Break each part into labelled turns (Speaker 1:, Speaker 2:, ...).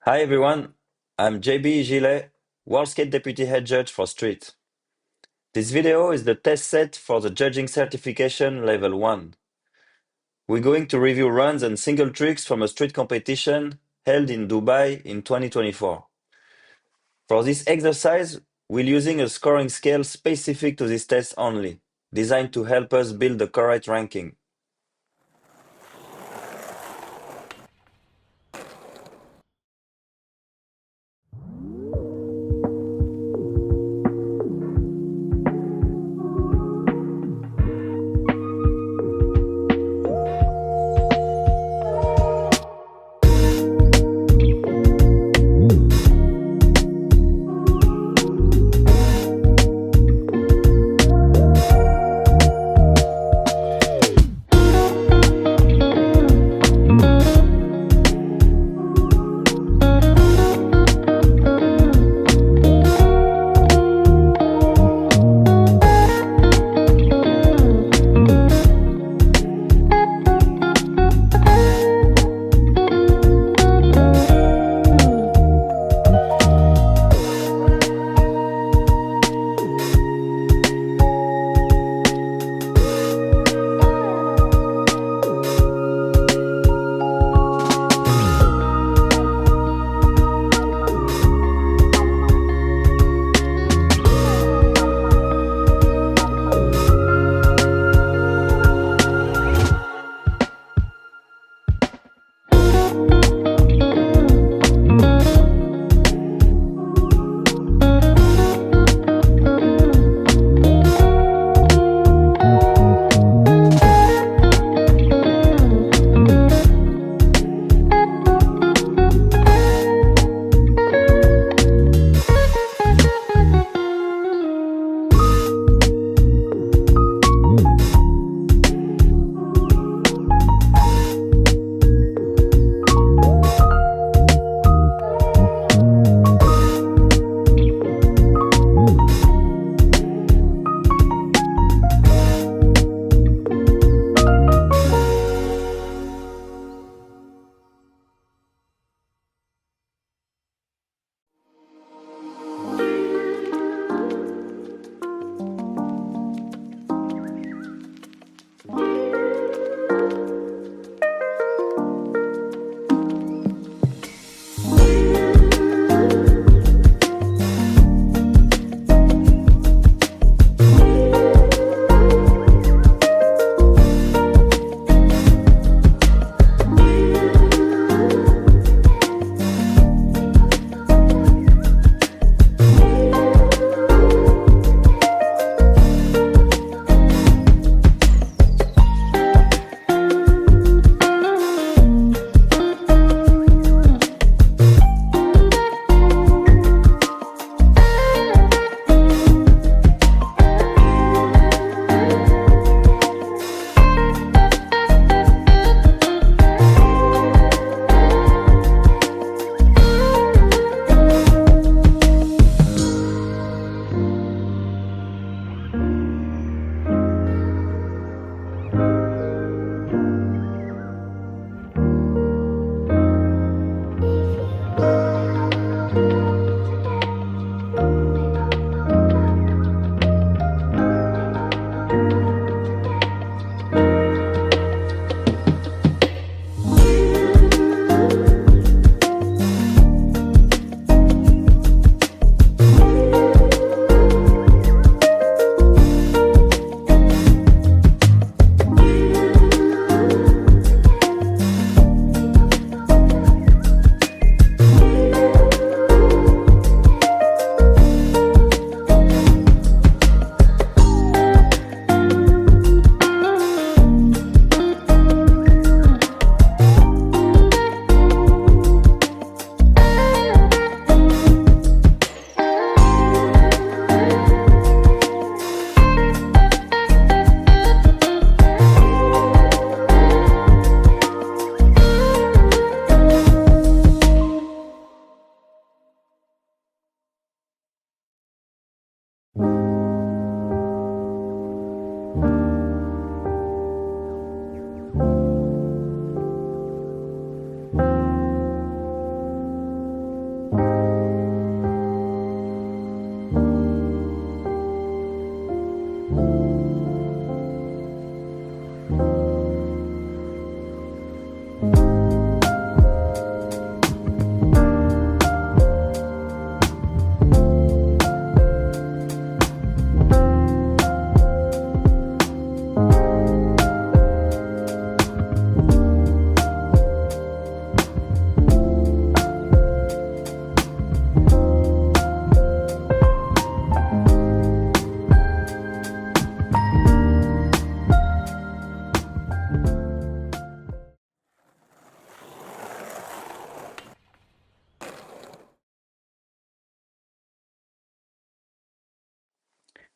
Speaker 1: Hi everyone, I'm JB Gillet, World Skate Deputy Head Judge for Street. This video is the test set for the Judging Certification Level 1. We're going to review runs and single tricks from a street competition held in Dubai in 2024. For this exercise, we're using a scoring scale specific to this test only, designed to help us build the correct ranking.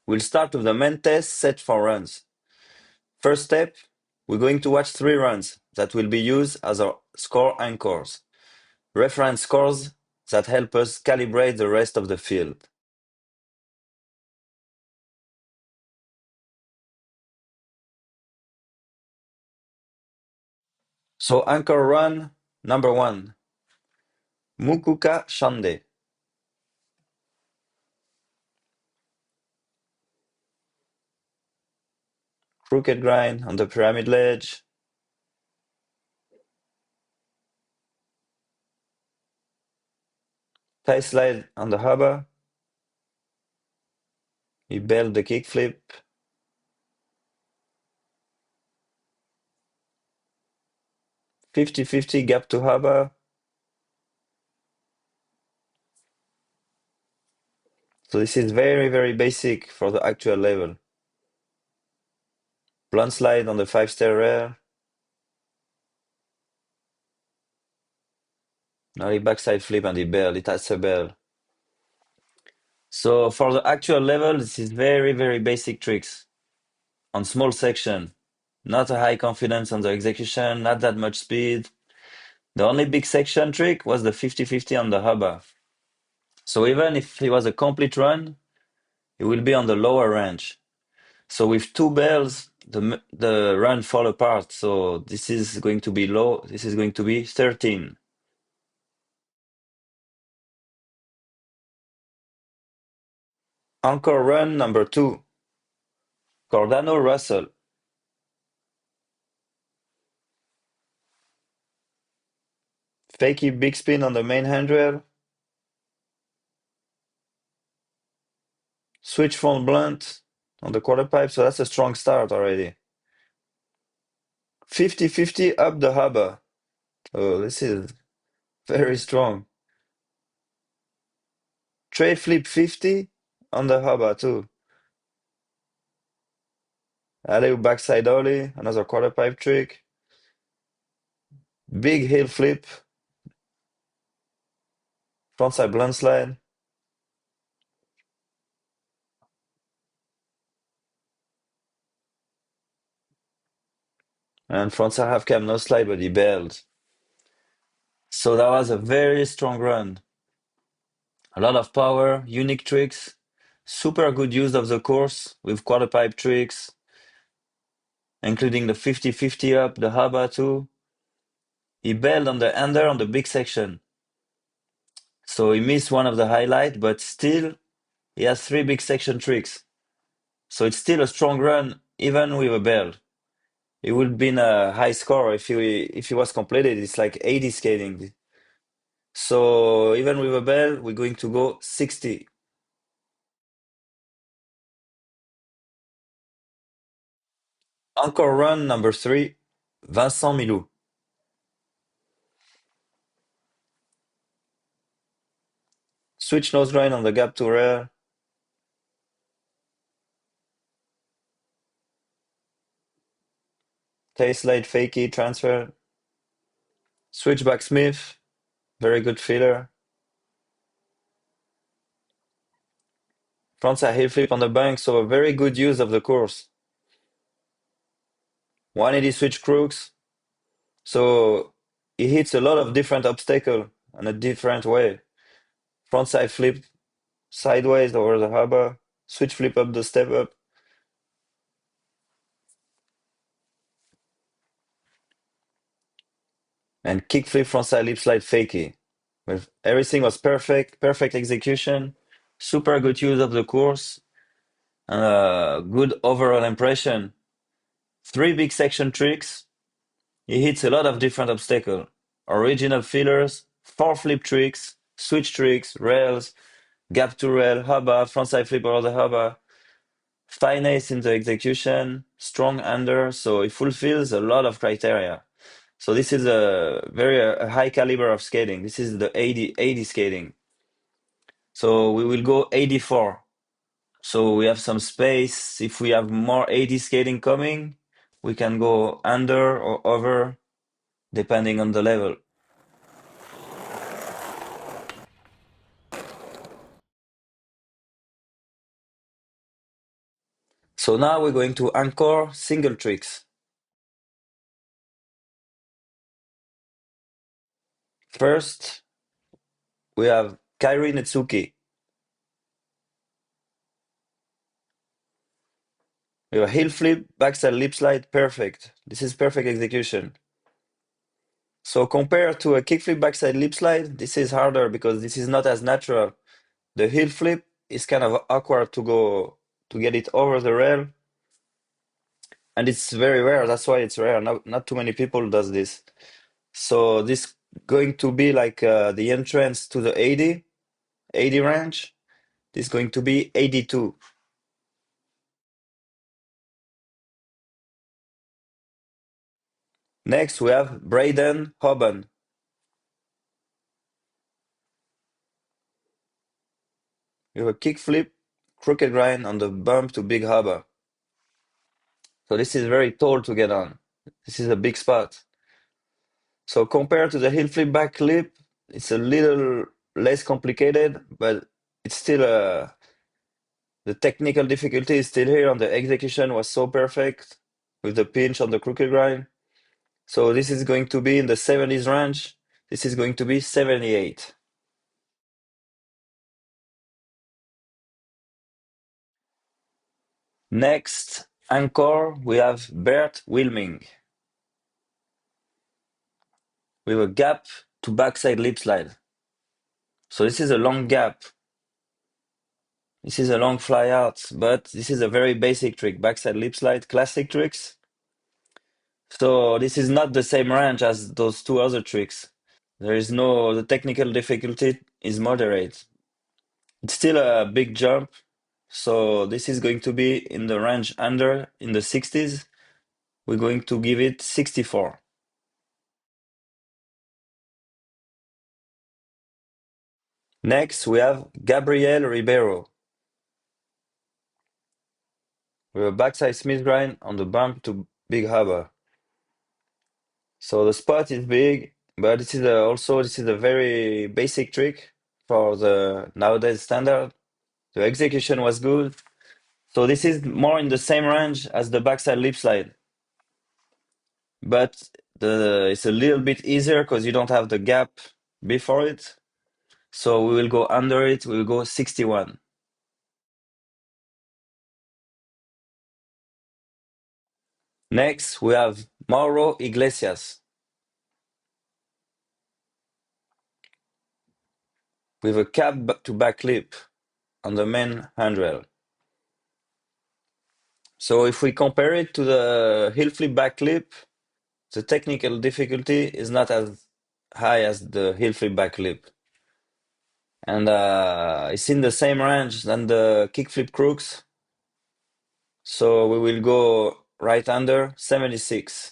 Speaker 1: We'll start with the main test set for runs. First step, we're going to watch 3 runs that will be used as our score anchors, reference scores that help us calibrate the rest of the field. So anchor run number 1, Mukuka Shande. Crooked grind on the pyramid ledge. Tie slide on the hubba. He bailed the kickflip. 50-50 gap to hubba. So this is very, very basic for the actual level. Blunt slide on the 5-stair rail. Now he backside flip and he bailed. It has a bail. So for the actual level, this is very, very basic tricks on small section. Not a high confidence on the execution, not that much speed. The only big section trick was the 50-50 on the hubba. So even if it was a complete run, it will be on the lower range. So with 2 bails, the run fall apart. So this is going to be low. This is going to be 13. Anchor run number 2, Cordano Russell. Fakey big spin on the main handrail. Switch front blunt on the quarter pipe. So that's a strong start already. 50-50 up the hubba. Oh, this is very strong. Tray flip 50 on the hubba too. Alley backside ollie, another quarter pipe trick. Big heel flip. Frontside blunt slide. And frontside half cab no slide, but he bailed. So that was a very strong run. A lot of power, unique tricks, super good use of the course with quarter pipe tricks, including the 50-50 up, the hubba too. He bailed on the ender on the big section. So he missed one of the highlight, but still he has 3 big section tricks. So it's still a strong run, even with a bail. It would have been a high score if he was completed. It's like 80 skating. So even with a bail, we're going to go 60. Encore run number 3, Vincent Milou. Switch nose grind on the gap to rail. Tail slide fakie transfer. Switchback Smith. Very good feeler. Frontside heel flip on the bank, so a very good use of the course. 180 switch crooks. So he hits a lot of different obstacles in a different way. Frontside flip sideways over the hubba. Switch flip up the step up. And kickflip frontside lip slide fakie. Everything was perfect, perfect execution, super good use of the course, and a good overall impression. 3 big section tricks. He hits a lot of different obstacles. Original fillers, 4 flip tricks, switch tricks, rails, gap to rail, hubba, frontside flip over the hubba. Finesse in the execution, strong under, so it fulfills a lot of criteria. So this is a very high caliber of skating. This is the 80 skating. So we will go 84. So we have some space. If we have more 80 skating coming, we can go under or over, depending on the level. So now we're going to anchor single tricks. First, we have Kairi Netsuki. We have a heel flip, backside lip slide, perfect. This is perfect execution. So compared to a kickflip backside lip slide, this is harder because this is not as natural. The heel flip is kind of awkward to get it over the rail, and it's very rare. That's why it's rare. Not too many people does this. So this going to be like the entrance to the 80 range. This is going to be 82. Next, we have Braden Hoban. We have a kickflip, crooked grind on the bump to big hubba. So this is very tall to get on. This is a big spot. So compared to the heel flip back clip, it's a little less complicated, but it's still the technical difficulty is still here, and the execution was so perfect with the pinch on the crooked grind. So this is going to be in the 70s range. This is going to be 78. Next, anchor, we have Bert Wilming. We have a gap to backside lip slide. So this is a long gap. This is a long fly out, but this is a very basic trick, backside lip slide, classic tricks. So this is not the same range as those two other tricks. The technical difficulty is moderate. It's still a big jump, so this is going to be in the range under, in the 60s. We're going to give it 64. Next, we have Gabriel Ribeiro. We have a backside Smith grind on the bump to big hubba. So the spot is big, but this is a very basic trick for the nowadays standard. The execution was good. So this is more in the same range as the backside lip slide. But it's a little bit easier because you don't have the gap before it. So we will go under it, we will go 61. Next, we have Mauro Iglesias with a cab to back clip on the main handrail. So if we compare it to the heel flip back clip, the technical difficulty is not as high as the heel flip back clip. And it's in the same range than the kickflip crooks. So we will go right under 76.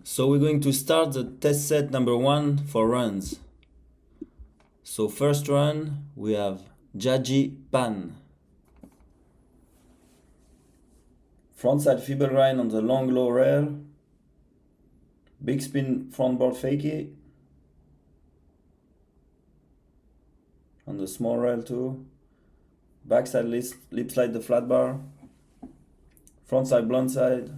Speaker 1: So we're going to start the test set number 1 for runs. So first run, we have Jaji Pan. Frontside feeble grind on the long low rail. Big spin front board fakie. On the small rail too. Backside lip slide the flat bar. Frontside blunt side.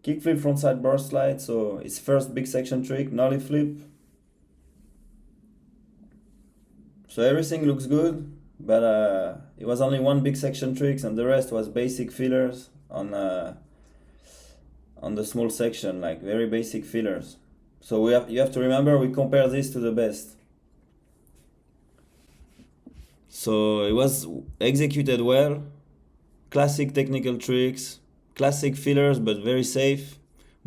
Speaker 1: Kickflip frontside bar slide, so it's first big section trick, nollie flip. So everything looks good, but it was only one big section tricks and the rest was basic fillers on the small section, like very basic fillers. So you have to remember we compare this to the best. So it was executed well, classic technical tricks, classic fillers but very safe,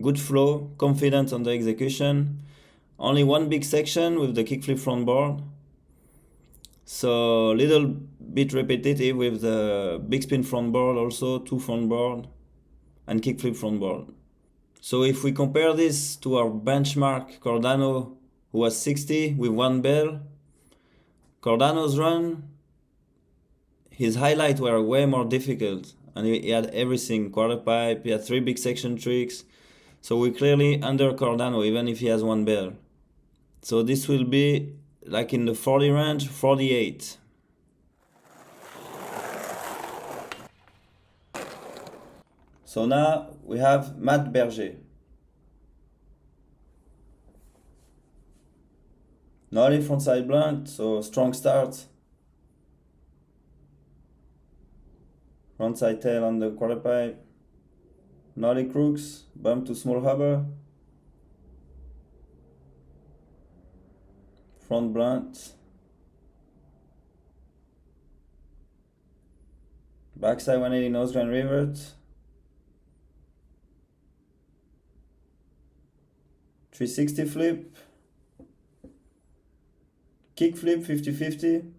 Speaker 1: good flow, confident on the execution. Only one big section with the kickflip front board. So little bit repetitive with the big spin front board also, 2 front board and kickflip front board. So if we compare this to our benchmark Cordano, who was 60 with 1 bell, Cordano's run, his highlights were way more difficult, and he had everything: quarter pipe, he had 3 big section tricks. So we clearly under Cardano, even if he has 1 bell. So this will be like in the 40 range, 48. So now we have Matt Berger. Nollie frontside blunt, so strong start. Frontside tail on the quarter pipe. Nollie crooks, bump to small hubber. Front blunt. Backside 180 nose grind revert. 360 flip. Kick flip 50-50.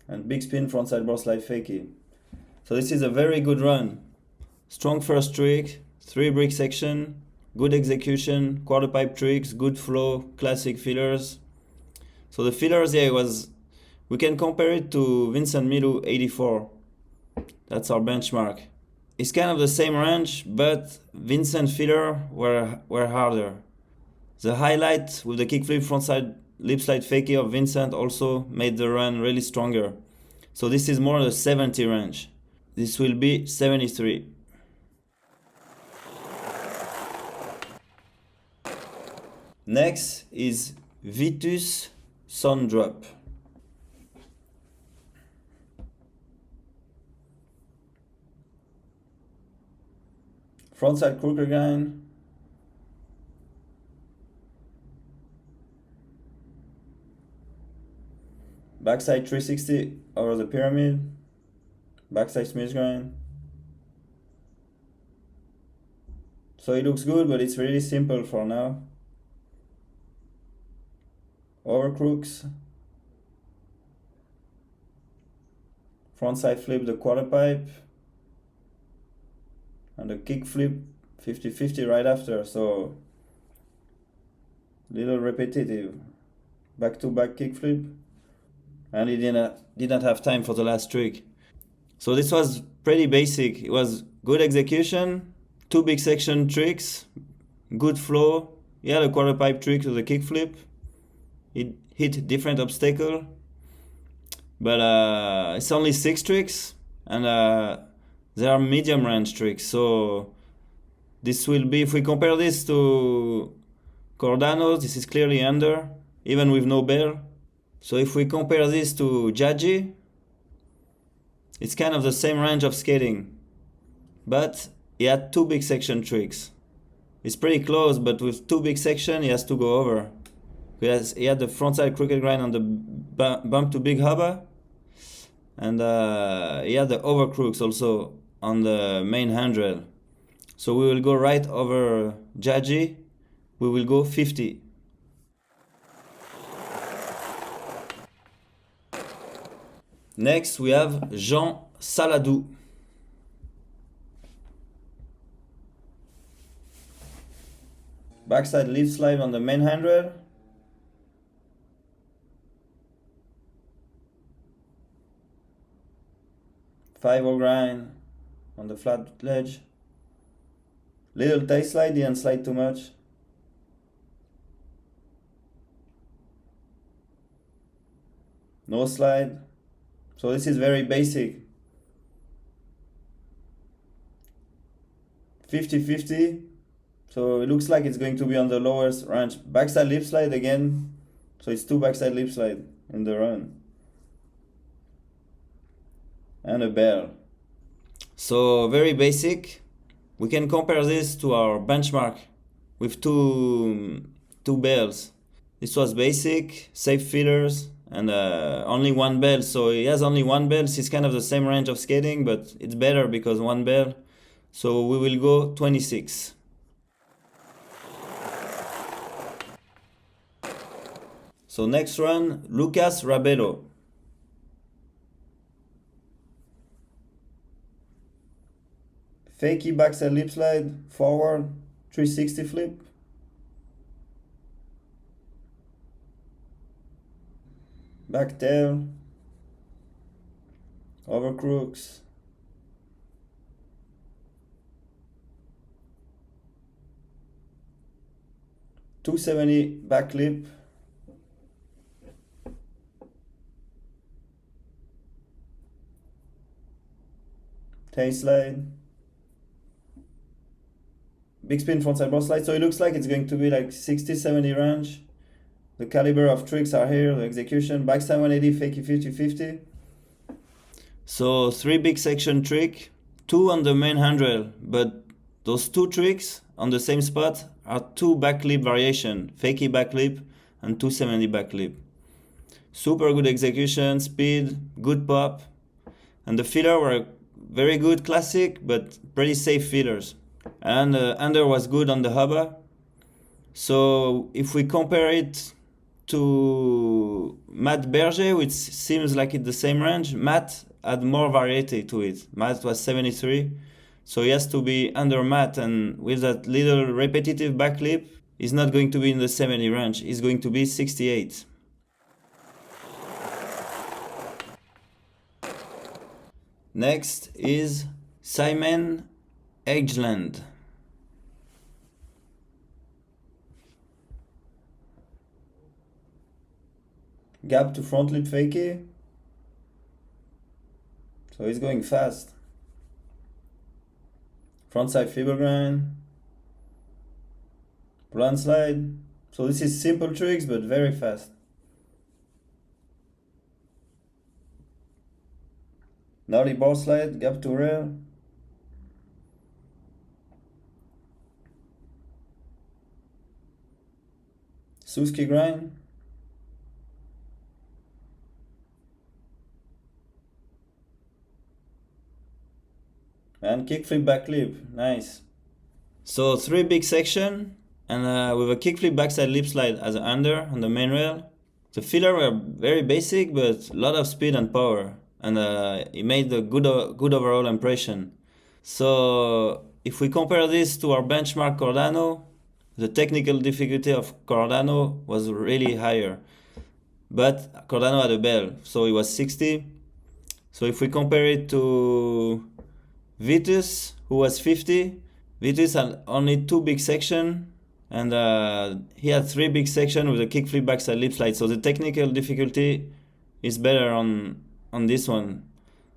Speaker 1: And big spin frontside bar slide fakie. So this is a very good run. Strong first trick, 3 brick section, good execution, quarter pipe tricks, good flow, classic fillers. So the fillers here we can compare it to Vincent Milou 84. That's our benchmark. It's kind of the same range, but Vincent filler were harder. The highlight with the kickflip frontside lip slide fakie of Vincent also made the run really stronger. So this is more the 70 range. This will be 73. Next is Vitus Sun Drop. Frontside crooked grind. Backside 360 over the pyramid. Backside smooth grind. So it looks good, but it's really simple for now. Over crooks. Frontside flip the quarter pipe. And the kick flip 50-50 right after, so little repetitive. Back to back kick flip. And he didn't have time for the last trick. So this was pretty basic. It was good execution, 2 big section tricks, good flow. He had a quarter pipe trick to the kick flip. It hit different obstacle, but it's only 6 tricks, and they are medium range tricks. So this will be, if we compare this to Cardano, this is clearly under, even with no bell. So if we compare this to Jaji, it's kind of the same range of skating, but he had 2 big section tricks. It's pretty close, but with 2 big section, he has to go over. He had the frontside crooked grind on the bump to big hubba, and he had the over crooks also on the main handrail. So we will go right over Jaji. We will go 50. Next we have Jean Saladou. Backside leaf slide on the main handrail. Five-o grind on the flat ledge. Little tail slide, didn't slide too much. No slide. So this is very basic. 50-50. So it looks like it's going to be on the lowest range. Backside lip slide again. So it's 2 backside lip slide in the run. And a bell. So very basic. We can compare this to our benchmark with two bells. This was basic, safe fillers, and only 1 bell. So he has only 1 bell. It's kind of the same range of skating, but it's better because 1 bell. So we will go 26. So next run, Lucas Rabelo. Fakie backside lip slide, forward, 360 flip. back tail, over crooks, 270 back lip, tail slide, big spin frontside board slide. So it looks like it's going to be like 60-70 range. The caliber of tricks are here, the execution, backside 180, fakie 50-50. So 3 big section trick, 2 on the main handrail, but those 2 tricks on the same spot are 2 back lip variation, fakie back lip and 270 back lip. Super good execution, speed, good pop, and the filler were very good classic, but pretty safe fillers. And under was good on the hubba. So if we compare it to Matt Berger, which seems like it's the same range, Matt had more variety to it. Matt was 73, so he has to be under Matt, and with that little repetitive back lip, he's not going to be in the 70 range, he's going to be 68. Next is Simon Edgeland. Gap to front lip fakie. So he's going fast. Frontside fiber grind. Blunt slide. So this is simple tricks but very fast. Nollie board slide, gap to rail. Suski grind. And kickflip back lip, nice. So 3 big section, and with a kickflip backside lip slide as an under on the main rail. The filler were very basic, but a lot of speed and power, and it made a good overall impression. So if we compare this to our benchmark Cordano, the technical difficulty of Cordano was really higher, but Cordano had a bell, so it was 60. So if we compare it to Vitus, who was 50, Vitus had only 2 big section, and he had 3 big section with a kickflip backside lip slide. So the technical difficulty is better on this one.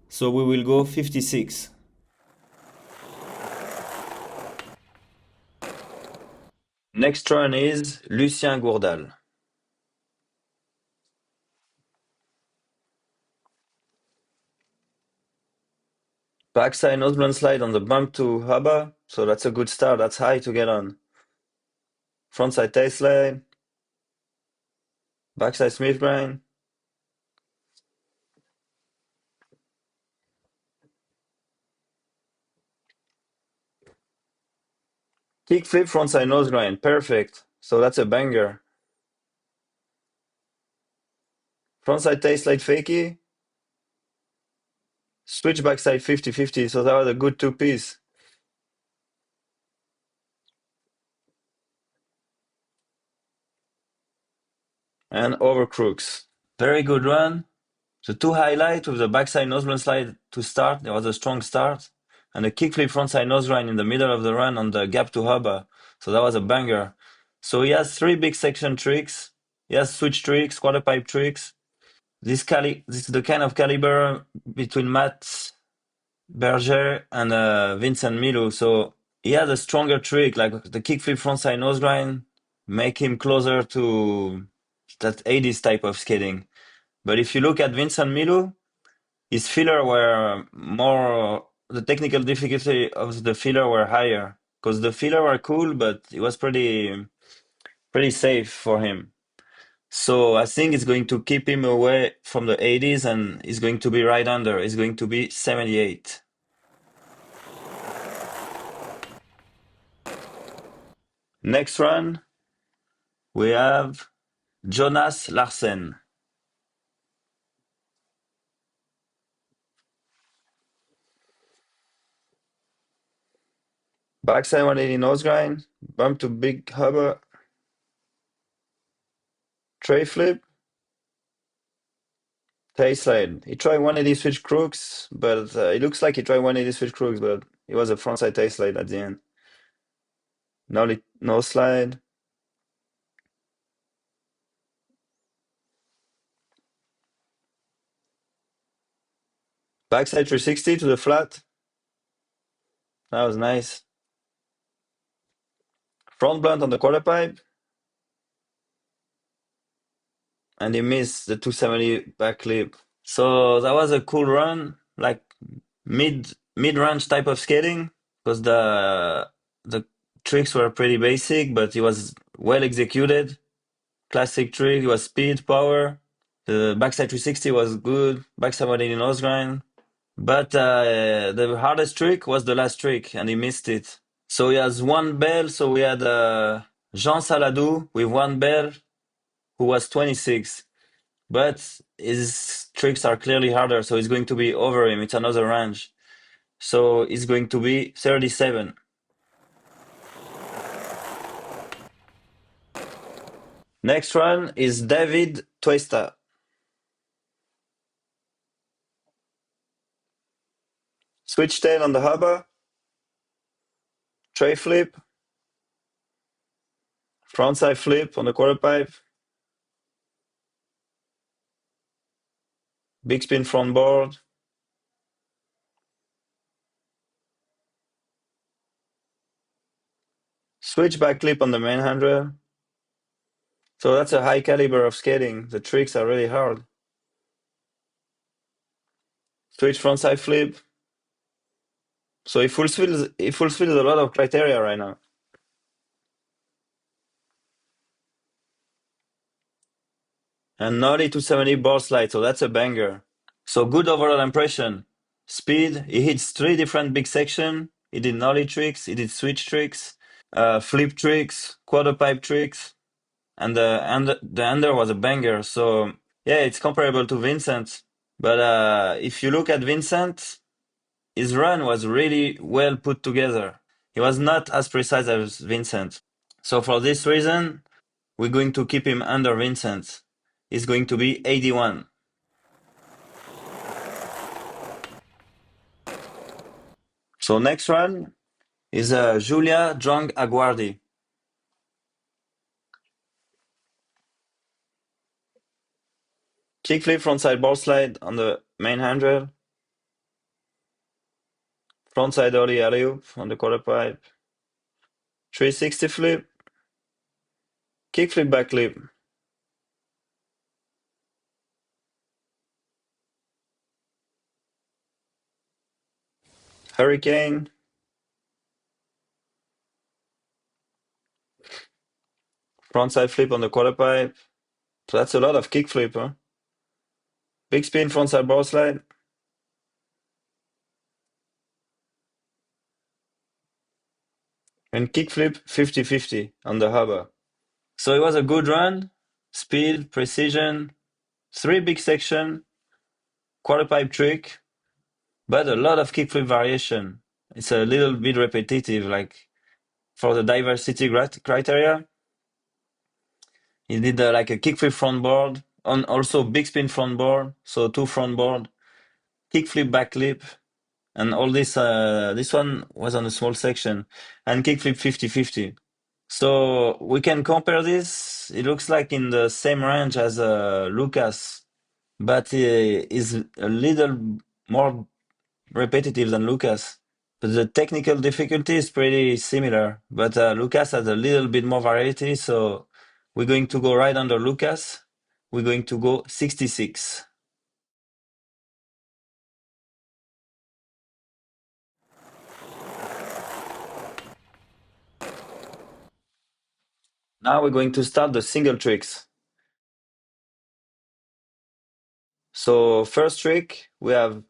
Speaker 1: So we will go 56. Next run is Lucien Gourdal. Backside noseblunt slide on the bump to hubba, so that's a good start, that's high to get on. Frontside tail slide, backside Smith grind, kick flip frontside nose grind, perfect, so that's a banger. Frontside tail slide fakie, switch backside 50-50, so that was a good 2-piece. And over crooks. Very good run. The 2 highlight with the backside noseblunt slide to start, there was a strong start. And a kickflip frontside nose grind in the middle of the run on the gap to hubba. So that was a banger. So he has 3 big section tricks. He has switch tricks, quarter pipe tricks. This is the kind of caliber between Matt Berger and Vincent Milou. So he had a stronger trick, like the kickflip frontside nose grind, make him closer to that 80s type of skating. But if you look at Vincent Milou, his filler were more, the technical difficulty of the filler were higher, because the filler were cool, but it was pretty safe for him. So I think it's going to keep him away from the 80s, and he's going to be right under. He's going to be 78. Next run, we have Jonas Larsen. Backside 180 nose grind, bump to big hubba, tray flip, tail slide. He tried 180 switch crooks, but it looks like he tried 180 switch crooks, but it was a frontside tail slide at the end. No slide. Backside 360 to the flat. That was nice. Front blunt on the quarter pipe. And he missed the 270 back clip. So that was a cool run, like mid-range type of skating, because the tricks were pretty basic, but it was well executed. Classic trick, it was speed, power. The backside 360 was good. Backside 180 nose grind. But the hardest trick was the last trick, and he missed it. So he has one bell. So we had Jean Saladou with one bell, who was 26. But his tricks are clearly harder, so it's going to be over him. It's another range. So it's going to be 37. Next one is David Tuesta. Switch tail on the hubba. Tray flip. Frontside flip on the quarter pipe. Big spin front board. Switch back clip on the main handrail. So that's a high caliber of skating. The tricks are really hard. Switch frontside flip. So he fulfills a lot of criteria right now. And nollie 270 board slide, so that's a banger. So good overall impression. Speed, he hits 3 different big sections. He did nollie tricks, he did switch tricks, flip tricks, quarter pipe tricks, and the under was a banger. So yeah, it's comparable to Vincent. But if you look at Vincent, his run was really well put together. He was not as precise as Vincent. So for this reason, we're going to keep him under Vincent. He's going to be 81. So next one is Julia Drang Aguardi. Kickflip frontside board slide on the main handrail. Frontside ollie alley-oop on the quarter pipe. 360 flip. Kickflip back clip. Hurricane. Frontside flip on the quarter pipe. So that's a lot of kickflip, huh? Big spin frontside board slide. And kickflip 50-50 on the hubba. So it was a good run. Speed, precision, 3 big section, quarter pipe trick, but a lot of kickflip variation. It's a little bit repetitive, like for the diversity criteria. He did like a kickflip front board, on also big spin front board, so 2 front board, kickflip back clip, and all this. This one was on a small section, and kickflip 50-50. So we can compare this. It looks like in the same range as Lucas, but is a little more repetitive than Lucas. But the technical difficulty is pretty similar. But Lucas has a little bit more variety, so we're going to go right under Lucas. We're going to go 66. Now we're going to start the single tricks. So first trick, we have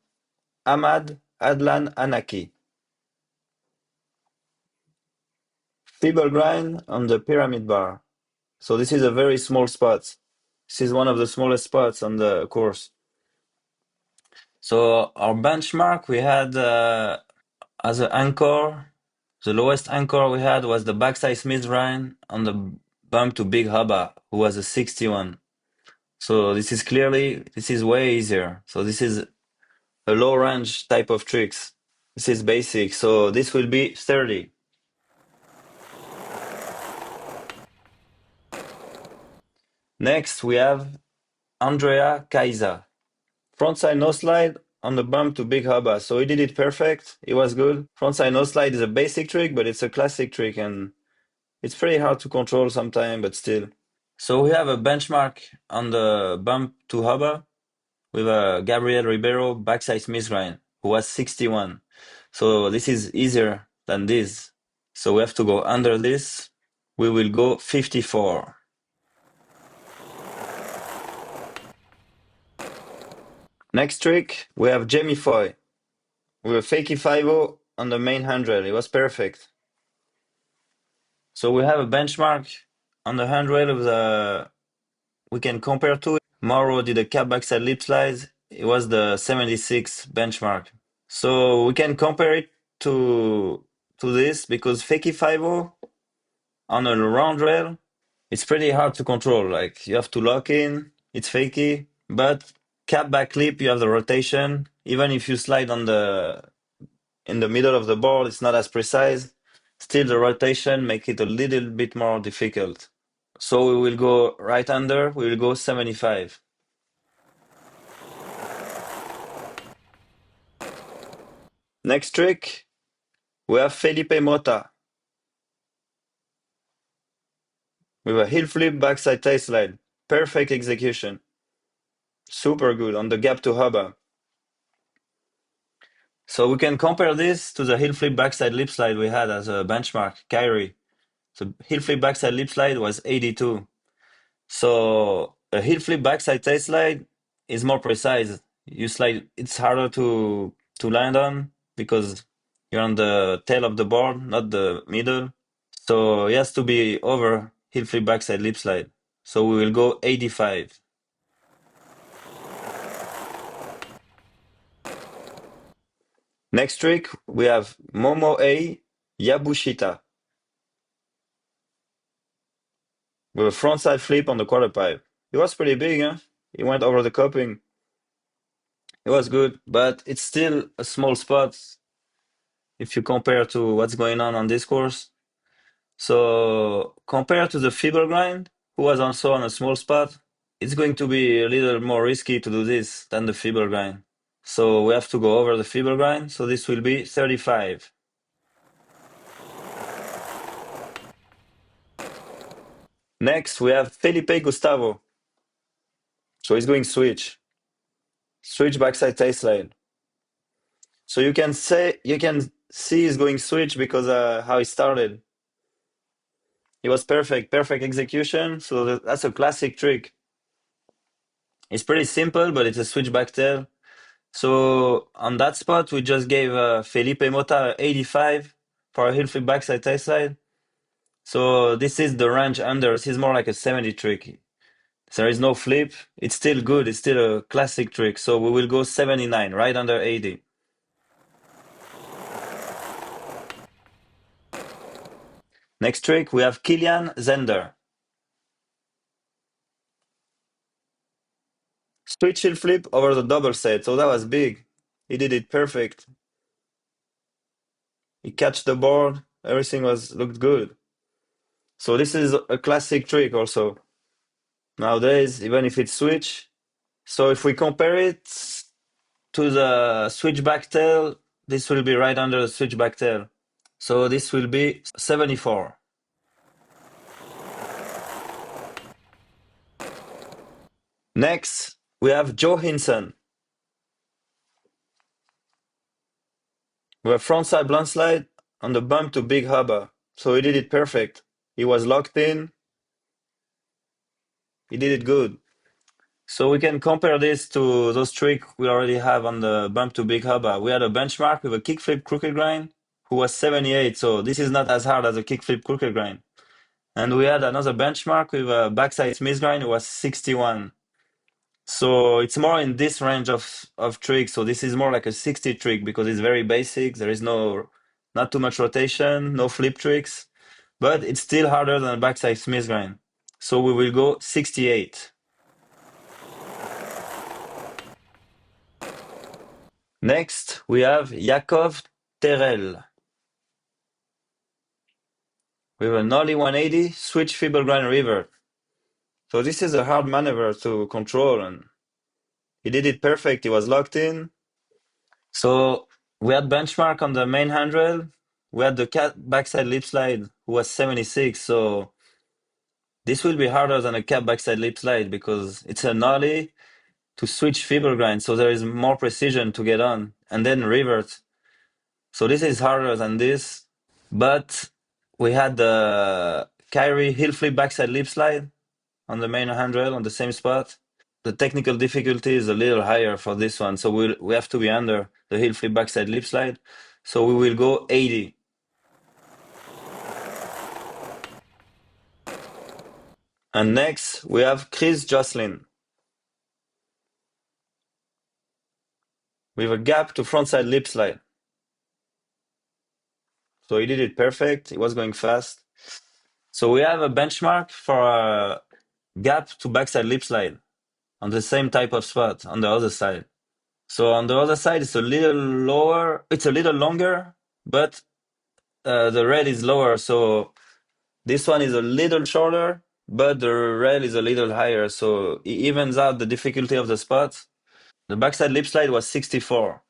Speaker 1: Ahmad Adlan Anaki. Feeble grind on the pyramid bar. So this is a very small spot. This is one of the smallest spots on the course. So our benchmark we had as an anchor, the lowest anchor we had was the backside Smith grind on the bump to Big Hubba, who was a 61. So this is way easier. So this is a low range type of tricks. This is basic. So this will be 30. Next, we have Andrea Kaiser. Frontside no slide on the bump to big hubba. So he did it perfect. It was good. Frontside no slide is a basic trick, but it's a classic trick and it's pretty hard to control sometimes, but still. So we have a benchmark on the bump to hubba with a Gabriel Ribeiro backside Smith grind, who was 61. So this is easier than this. So we have to go under this. We will go 54. Next trick, we have Jamie Foy with a fakie 5 on the main 100. It was perfect. So we have a benchmark on the 100 of the we can compare to it. Morrow did a cap backside lip slides. It was the 76 benchmark. So we can compare it to this because fakie 5 on a round rail, it's pretty hard to control. Like you have to lock in, it's fakie, but cap back lip, you have the rotation. Even if you slide on the in the middle of the board, it's not as precise. Still, the rotation make it a little bit more difficult. So we will go right under, we will go 75. Next trick, we have Felipe Mota with a heel flip backside tail slide. Perfect execution. Super good on the gap to hubba. So we can compare this to the heel flip backside lip slide we had as a benchmark, Kyrie. So heel flip backside lip slide was 82. So a heel flip backside tail slide is more precise. You slide, it's harder to land on because you're on the tail of the board, not the middle. So it has to be over heel flip backside lip slide. So we will go 85. Next trick, we have Momo A Yabushita with a frontside flip on the quarter pipe. It was pretty big, huh? It went over the cupping. It was good, but it's still a small spot if you compare to what's going on this course. So compared to the feeble grind, who was also on a small spot, it's going to be a little more risky to do this than the feeble grind. So we have to go over the feeble grind. So this will be 35. Next, we have Felipe Gustavo. So he's going switch backside tail slide. So you can see he's going switch because how he started. It was perfect execution. So that's a classic trick. It's pretty simple, but it's a switch back tail. So on that spot, we just gave Felipe Mota 85 for a heel flip backside tail slide. So this is the range under. This is more like a 70 trick. There is no flip. It's still good. It's still a classic trick. So we will go 79, right under 80. Next trick, we have Kilian Zender. Switch heel flip over the double set. So that was big. He did it perfect. He catched the board. Everything looked good. So this is a classic trick also. Nowadays, even if it's switch. So if we compare it to the switchback tail, this will be right under the switchback tail. So this will be 74. Next, we have Joe Hinson. We have frontside blunt slide on the bump to big hubba. So he did it perfect. He was locked in. He did it good. So we can compare this to those tricks we already have on the bump to big hubba. We had a benchmark with a kickflip crooked grind who was 78. So this is not as hard as a kickflip crooked grind. And we had another benchmark with a backside Smith grind who was 61. So it's more in this range of tricks. So this is more like a 60 trick because it's very basic. There is not too much rotation, no flip tricks, but it's still harder than a backside Smith grind. So we will go 68. Next, we have Yakov Terel with an ollie 180 switch feeble grind revert. So this is a hard maneuver to control, and he did it perfect. He was locked in. So we had benchmark on the main handrail. We had the cat backside lip slide who was 76. So this will be harder than a cat backside lip slide because it's an ollie to switch feeble grind. So there is more precision to get on and then revert. So this is harder than this. But we had the Kyrie heel flip backside lip slide on the main handrail on the same spot. The technical difficulty is a little higher for this one, so we have to be under the heel flip backside lip slide. So we will go 80. And next we have Chris Jocelyn with a gap to frontside lip slide. So he did it perfect. He was going fast. So we have a benchmark for a gap to backside lip slide on the same type of spot on the other side. So on the other side, it's a little lower. It's a little longer, but the rail is lower. So this one is a little shorter, but the rail is a little higher. So it evens out the difficulty of the spot. The backside lip slide was 64.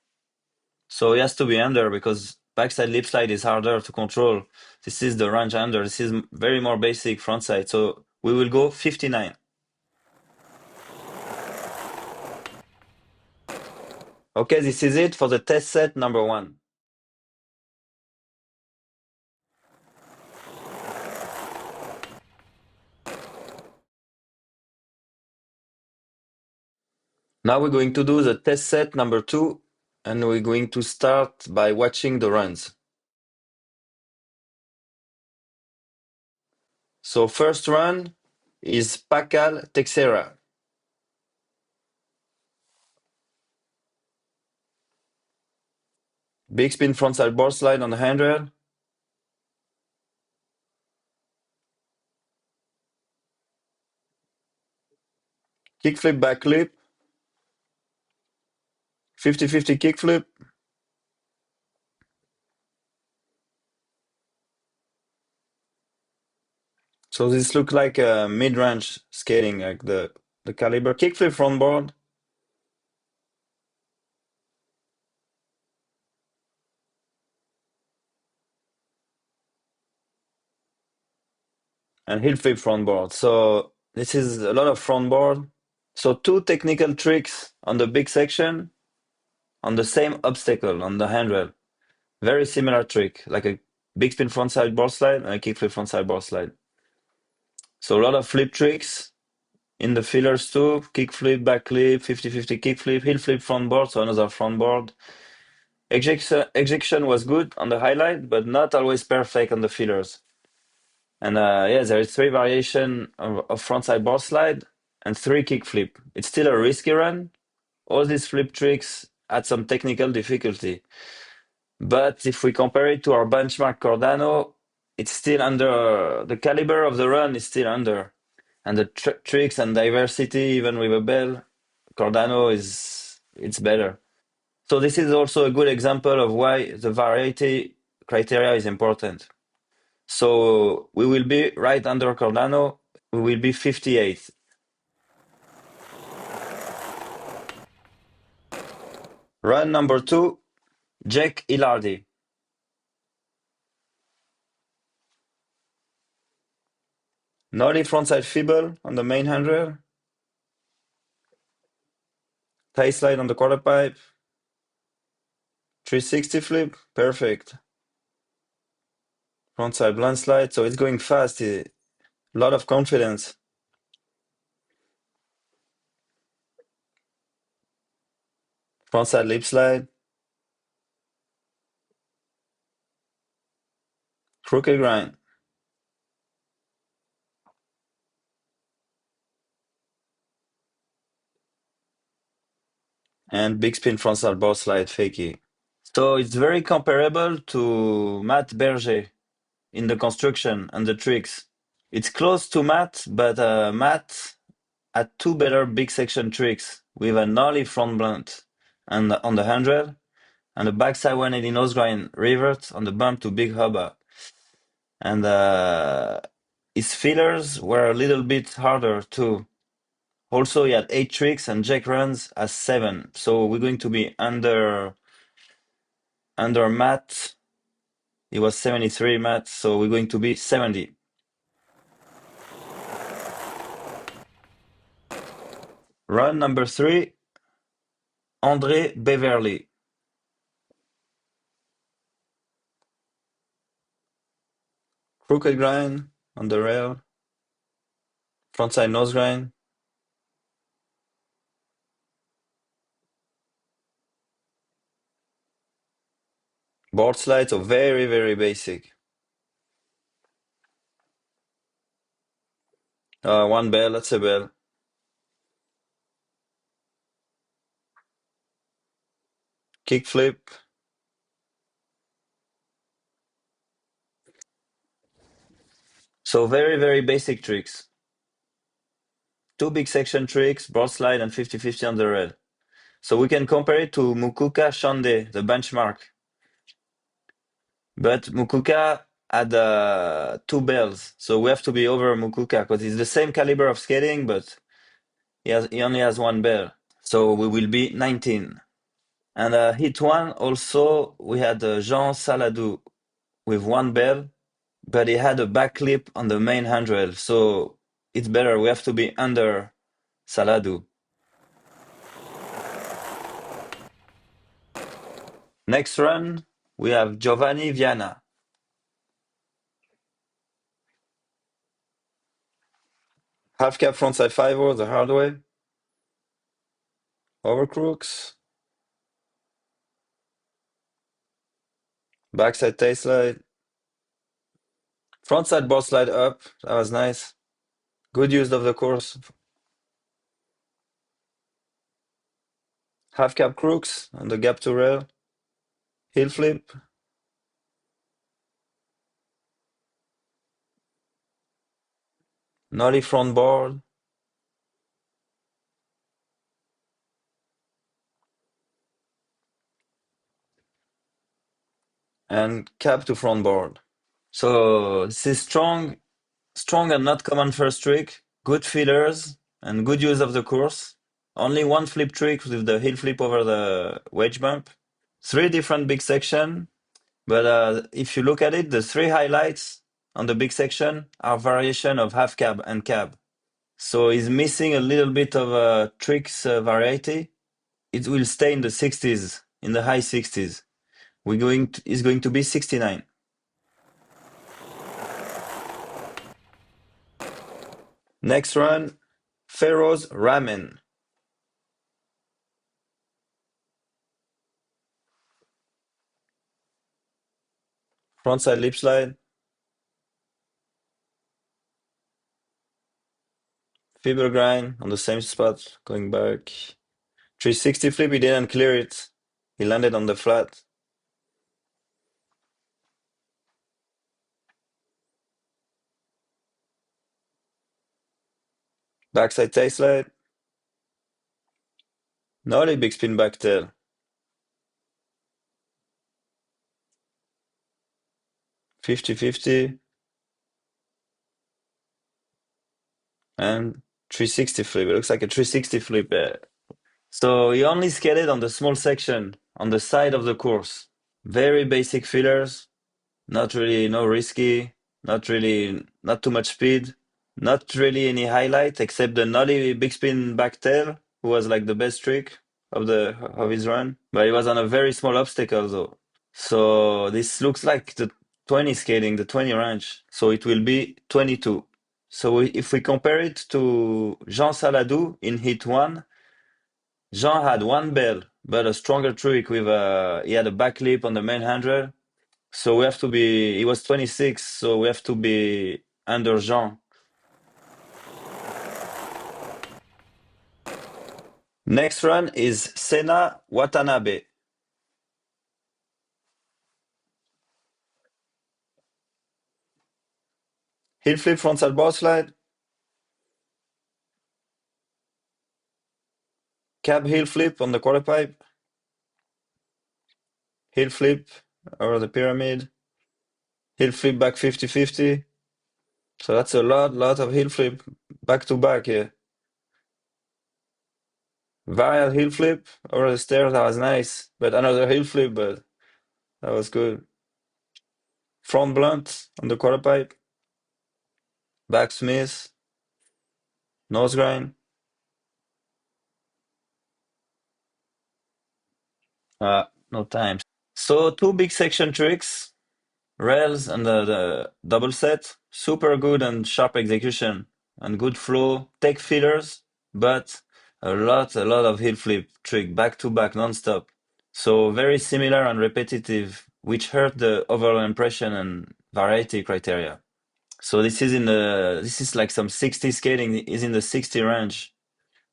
Speaker 1: So he has to be under because backside lip slide is harder to control. This is the range under. This is very more basic frontside. So we will go 59. Okay, this is it for the test set number 1. Now we're going to do the test set number 2, and we're going to start by watching the runs. So first run is Pakal Texera. Big spin frontside board slide on the handrail. Kickflip backflip. 50-50 kickflip. So this looks like a mid-range skating, like the caliber. Kickflip front board. And heel flip front board. So this is a lot of front board. So 2 technical tricks on the big section on the same obstacle on the handrail. Very similar trick, like a big spin frontside board slide and a kickflip frontside board slide. So a lot of flip tricks in the fillers too. Kickflip, backflip, 50-50 kickflip, heel flip front board, so another front board. Ejection was good on the highlight, but not always perfect on the fillers. And yeah, there is 3 variation of frontside board slide and 3 kickflip. It's still a risky run. All these flip tricks add some technical difficulty. But if we compare it to our benchmark Cordano, it's still under, the caliber of the run is still under. And the tricks and diversity, even with a bell, Cordano it's better. So this is also a good example of why the variety criteria is important. So we will be right under Cordano, we will be 58th. Run number 2, Jack Ilardi. Nollie frontside feeble on the main handrail. Tie slide on the quarter pipe. 360 flip, perfect. Frontside blind slide, so it's going fast. A lot of confidence. Frontside lip slide. Crooked grind. And big spin frontside board slide fakie. So it's very comparable to Matt Berger in the construction and the tricks. It's close to Matt, but Matt had 2 better big section tricks with a nollie front blunt and on the handrail and the backside 180 nose grind revert on the bump to big hubba. And his fillers were a little bit harder too. Also, he had 8 tricks and Jack runs as 7. So we're going to be under Matt. He was 73, Matt, so we're going to be 70. Run number 3, André Beverly. Crooked grind on the rail. Frontside nose grind. Board slides are very, very basic. One bell, that's a bell. Kickflip. So very, very basic tricks. 2 big section tricks, board slide and 50-50 on the rail. So we can compare it to Mukuka Shande, the benchmark. But Mukuka had 2 bells, so we have to be over Mukuka because it's the same caliber of skating, but he only has 1 bell. So we will be 19. And hit 1 also, we had Jean Saladou with 1 bell, but he had a backflip on the main handrail, so it's better. We have to be under Saladou. Next run, we have Giovanni Viana. Half cap frontside 5-0 the hard way. Over crooks. Backside tail slide. Frontside board slide up. That was nice. Good use of the course. Half cap crooks on the gap to rail. Heel flip. Nollie front board. And cap to front board. So this is strong and not common first trick. Good feelers and good use of the course. Only 1 flip trick with the heel flip over the wedge bump. 3 different big section. But if you look at it, the 3 highlights on the big section are variation of half cab and cab. So he's missing a little bit of tricks variety. It will stay in the 60s, in the high 60s. He's going to be 69. Next run, Pharaoh's Ramen. Frontside lip slide. Fiber grind on the same spot, going back. 360 flip, he didn't clear it. He landed on the flat. Backside tail slide. Nollie big spin back tail. 50-50. And 360 flip. It looks like a 360 flip. So he only skated on the small section, on the side of the course. Very basic fillers. Not really, no risky. Not too much speed. Not really any highlight except the nollie big spin back tail, who was like the best trick of his run. But he was on a very small obstacle though. So this looks like the 20 skating, the 20 range. So it will be 22. So if we compare it to Jean Saladou in hit 1, Jean had 1 bell, but a stronger trick with he had a backlip on the main handrail. So he was 26, so we have to be under Jean. Next run is Sena Watanabe. Heel flip frontside board slide. Cab heel flip on the quarter pipe. heel flip over the pyramid, heel flip back 50-50. So that's a lot of heel flip back to back here. Varial heel flip over the stairs, that was nice. But another heel flip, but that was good. Front blunt on the quarter pipe. Back Smith. Nose grind. No time. So two big section tricks. Rails and the double set. Super good and sharp execution. And good flow. Take feeders, but a lot of heel flip trick back to back non-stop. So very similar and repetitive, which hurt the overall impression and variety criteria. So this is like some 60 skating is in the 60 range.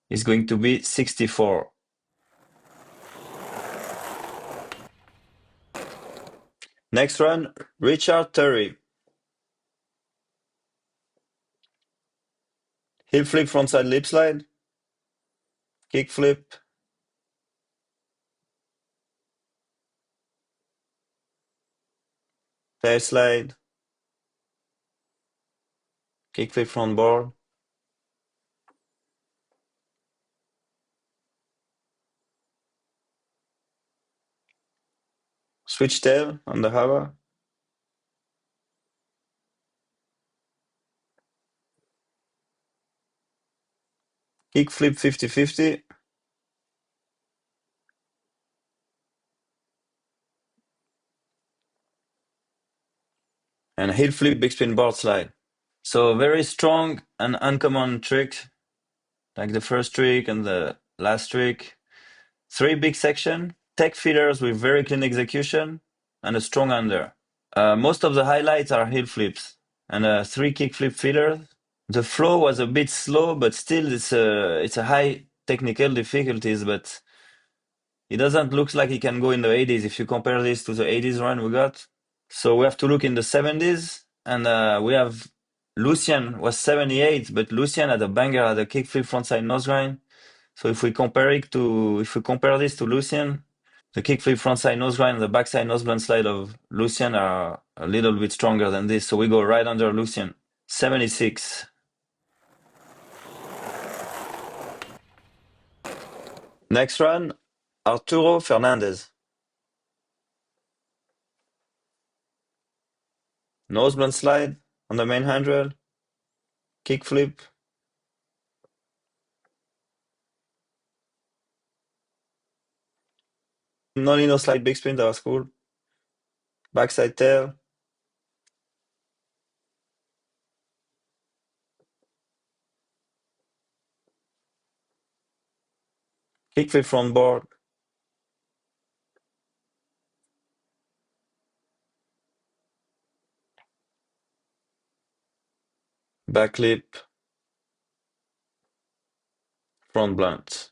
Speaker 1: It's going to be 64. Next run, Richard Terry. Heel flip frontside lip slide. Kick flip. Tail slide. Kick flip front board. Switch tail on the hava. Kick flip 50-50. And heel flip big spin board slide. So very strong and uncommon trick, like the first trick and the last trick. Three big section, tech feeders with very clean execution, and a strong under. Most of the highlights are heel flips and three kick flip feeders. The flow was a bit slow, but still it's a high technical difficulties, but it doesn't look like it can go in the 80s if you compare this to the 80s run we got. So we have to look in the 70s, and we have Lucian was 78, but Lucian had a banger at a kickflip frontside nose grind. So if we compare this to Lucian, the kickflip frontside nose grind and the backside nose blunt slide of Lucian are a little bit stronger than this. So we go right under Lucian. 76. Next run, Arturo Fernandez. Nose blunt slide on the main handrail. Kickflip. Nolino slide big spin, that was cool. Backside tail. Kickflip front board. Backlip. Front blunt.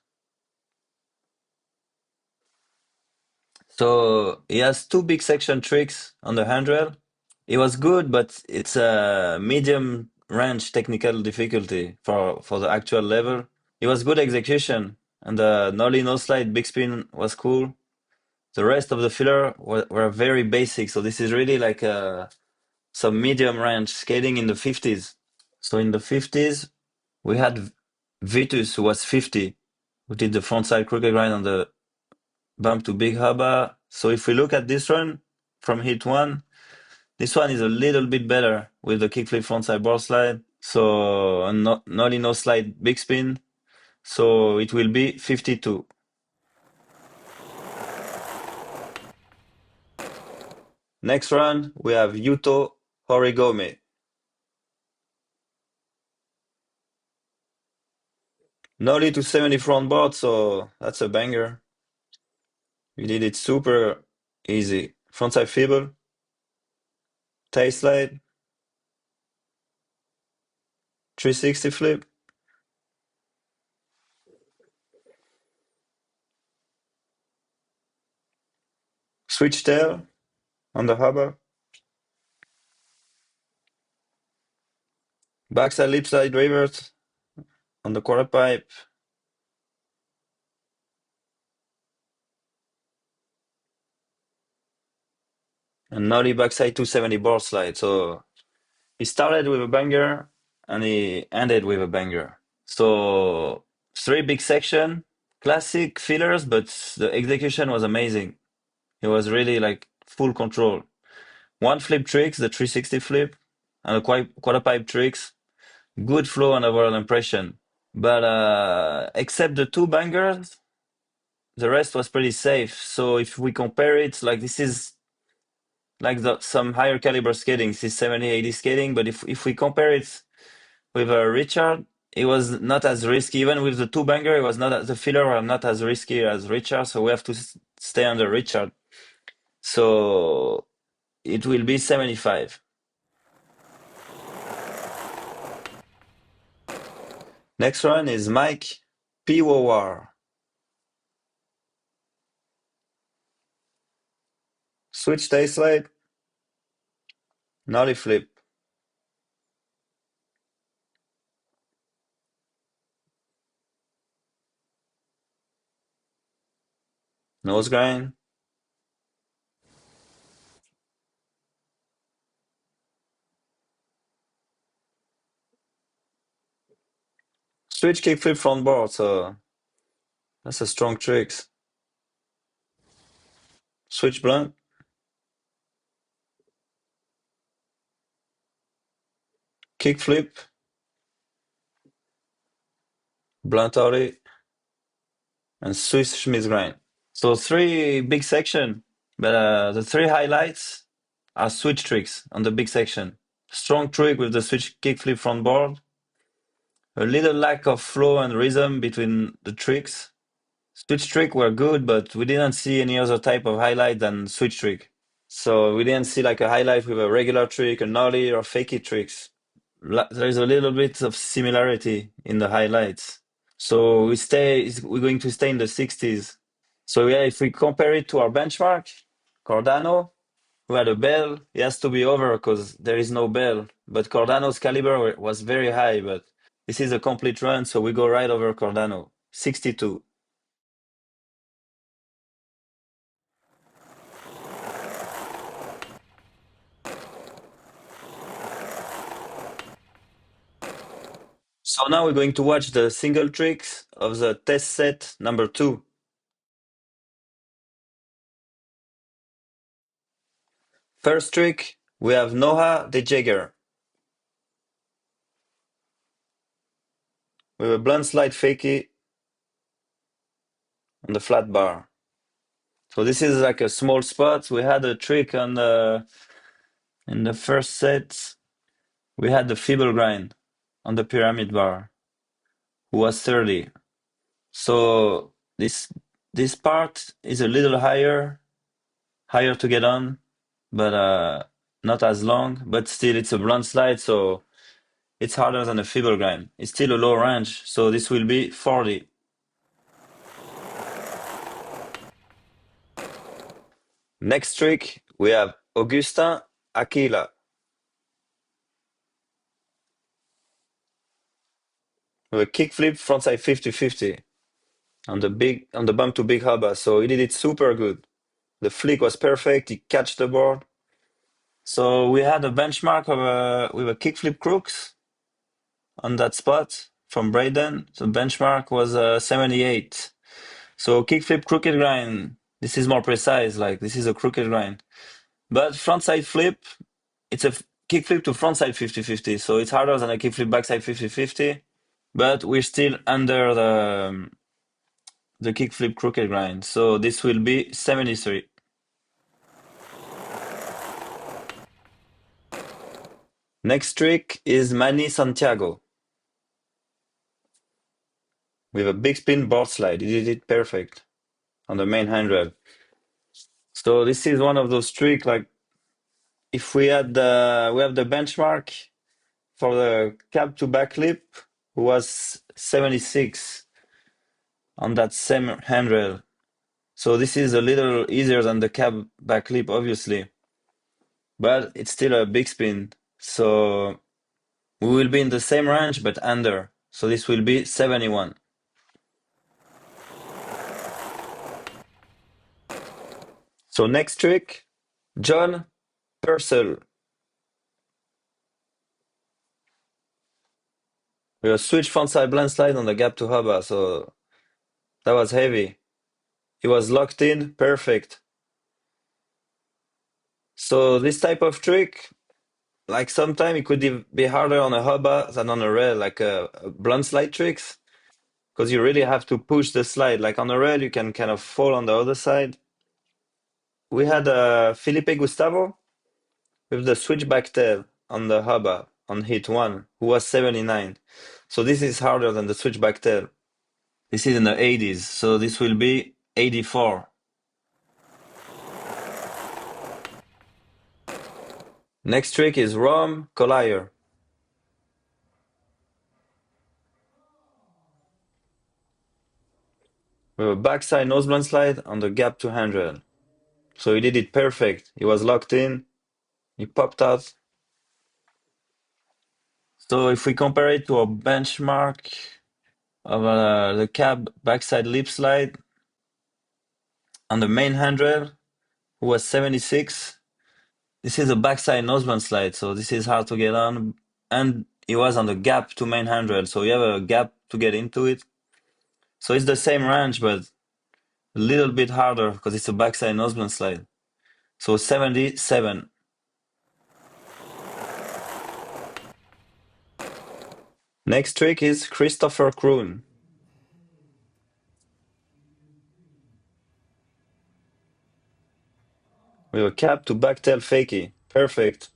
Speaker 1: So he has two big section tricks on the handrail. It was good, but it's a medium range technical difficulty for the actual level. It was good execution, and the nollie no slide big spin was cool. The rest of the filler were very basic, so this is really like some medium range skating in the 50s. So in the 50s, we had Vitus, who was 50, who did the frontside crooked grind on the bump to big hubba. So if we look at this run from hit one, this one is a little bit better with the kickflip frontside board slide. So nollie no slide big spin. So it will be 52. Next run, we have Yuto Horigome. Nollie to 70 front board, so that's a banger. We did it super easy. Frontside fibble, tail slide, 360 flip, switch tail on the hubba, backside lip slide revert on the quarter pipe, and nollie backside 270 board slide. So he started with a banger and he ended with a banger. So three big section, classic fillers, but the execution was amazing. He was really like full control. One flip tricks, the 360 flip, and a quarter pipe tricks. Good flow and overall impression. But except the two bangers, the rest was pretty safe. So if we compare it, like this is like some higher caliber skating, this is 70, 80 skating. But if we compare it with Richard, it was not as risky. Even with the two banger, it was not the filler were not as risky as Richard. So we have to stay under Richard. So it will be 75. Next one is Mike Piwowar. Switch tail slide, nollie flip. Nose grind. Switch kickflip front board, so that's a strong tricks. Switch blunt. Kickflip. Blunt ollie. And Swiss Schmidt grind. So three big section, but the three highlights are switch tricks on the big section. Strong trick with the switch kickflip front board. A little lack of flow and rhythm between the tricks. Switch trick were good, but we didn't see any other type of highlight than switch trick. So we didn't see like a highlight with a regular trick, a nollie, or fakey tricks. There's a little bit of similarity in the highlights. So we're going to stay in the 60s. So yeah, if we compare it to our benchmark, Cardano, who had a bell, he has to be over because there is no bell. But Cardano's caliber was very high, but this is a complete run, so we go right over Cardano, 62. So now we're going to watch the single tricks of the test set number 2. First trick, we have Noah the Jagger with a blunt slide fakie on the flat bar. So this is like a small spot. We had a trick on in the first set. We had the feeble grind on the pyramid bar, who was 30. So this part is a little higher to get on, but not as long. But still, it's a blunt slide, so it's harder than a feeble grind. It's still a low range, so this will be 40. Next trick, we have Augustin Aquila with a kickflip frontside 50-50 on the bump to big hubba. So he did it super good. The flick was perfect. He catched the board. So we had a benchmark with a kickflip crooks on that spot from Braden. The benchmark was 78. So kickflip crooked grind. This is more precise. Like this is a crooked grind. But frontside flip, it's a kickflip to frontside 50-50. So it's harder than a kickflip backside 50-50. But we're still under the kickflip crooked grind. So this will be 73. Next trick is Manny Santiago with a big spin board slide. He did it perfect on the main handrail. So this is one of those tricks like if we have the benchmark for the cab to back lip was 76 on that same handrail. So this is a little easier than the cab back lip, obviously, but it's still a big spin. So we will be in the same range but under. So this will be 71. So next trick, John Purcell. We have switch frontside blind slide on the gap to hubba, so that was heavy. He was locked in, perfect. So this type of trick, like sometimes it could be harder on a hubba than on a rail, like a blunt slide tricks, because you really have to push the slide. Like on a rail, you can kind of fall on the other side. We had Felipe Gustavo with the switchback tail on the hubba on hit one, who was 79. So this is harder than the switchback tail. This is in the 80s, so this will be 84. Next trick is Rom Collier. With a backside nose blunt slide on the gap 200. So he did it perfect. He was locked in. He popped out. So if we compare it to a benchmark of the cab backside lip slide on the main handrail, who was 76, this is a backside nose blunt slide, so this is hard to get on. And it was on the gap to main handrail, so you have a gap to get into it. So it's the same range, but a little bit harder because it's a backside nose blunt slide. So 77. Next trick is Christopher Kroon. With a cap to backtail fakie. Perfect.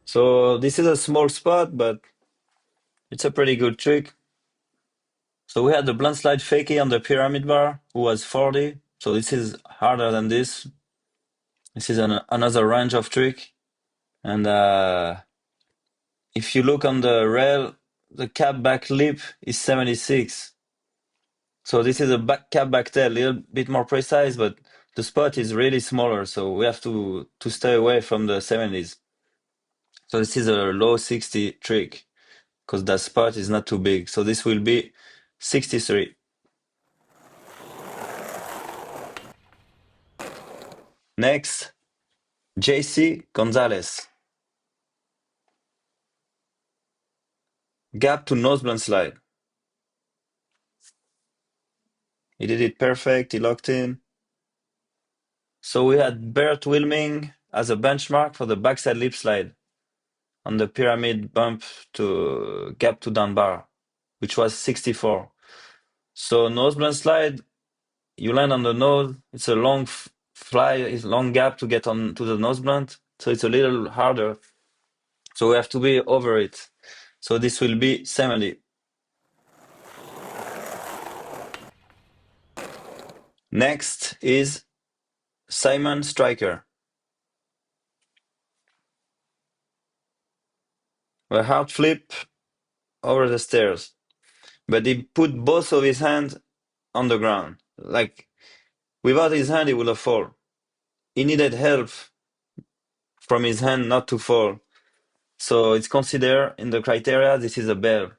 Speaker 1: So this is a small spot, but it's a pretty good trick. So we had the blunt slide fakie on the pyramid bar, who was 40. So this is harder than this. This is another range of trick. And if you look on the rail, the cap back lip is 76. So this is a cap backtail, a little bit more precise, but the spot is really smaller. So we have to stay away from the 70s. So this is a low 60 trick because that spot is not too big. So this will be 63. Next, JC Gonzalez. Gap to nose blunt slide. He did it perfect. He locked in. So we had Bert Wilming as a benchmark for the backside lip slide on the pyramid bump to gap to down bar, which was 64. So nose blunt slide, you land on the nose. It's a long fly, it's a long gap to get on to the nose blunt. So it's a little harder. So we have to be over it. So this will be 70. Next is Simon Striker. A hard flip over the stairs. But he put both of his hands on the ground. Like, without his hand, he would have fallen. He needed help from his hand not to fall. So it's considered in the criteria, this is a bail.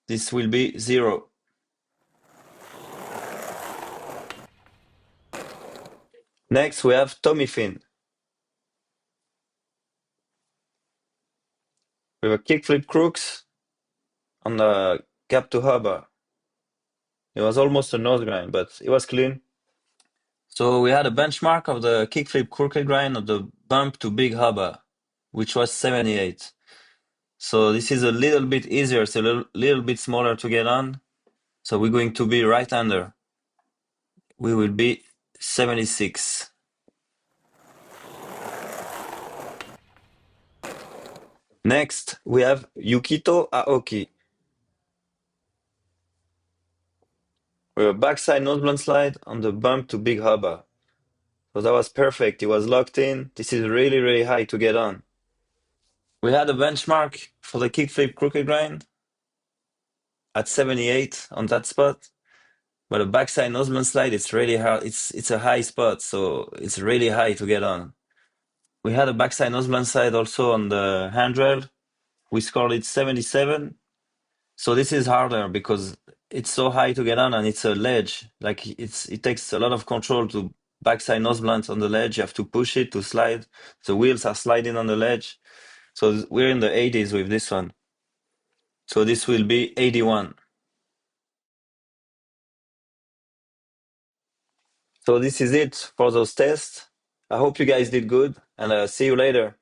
Speaker 1: This will be 0. Next, we have Tommy Finn. With a kickflip crooks on the gap to hubba. It was almost a nose grind, but it was clean. So we had a benchmark of the kickflip crooked grind of the bump to big hubba, which was 78. So this is a little bit easier, it's a little bit smaller to get on. So we're going to be right-hander. We will be 76. Next, we have Yukito Aoki. With a backside nose blunt slide on the bump to big hubba. So that was perfect. It was locked in. This is really, really high to get on. We had a benchmark for the kickflip crooked grind at 78 on that spot. But a backside nose blunt slide, it's really hard. It's a high spot, so it's really high to get on. We had a backside nose blunt slide also on the handrail. We scored it 77. So this is harder because it's so high to get on and it's a ledge. Like it takes a lot of control to backside nose blunt on the ledge. You have to push it to slide. The wheels are sliding on the ledge. So we're in the 80s with this one. So this will be 81. So this is it for those tests. I hope you guys did good, and see you later.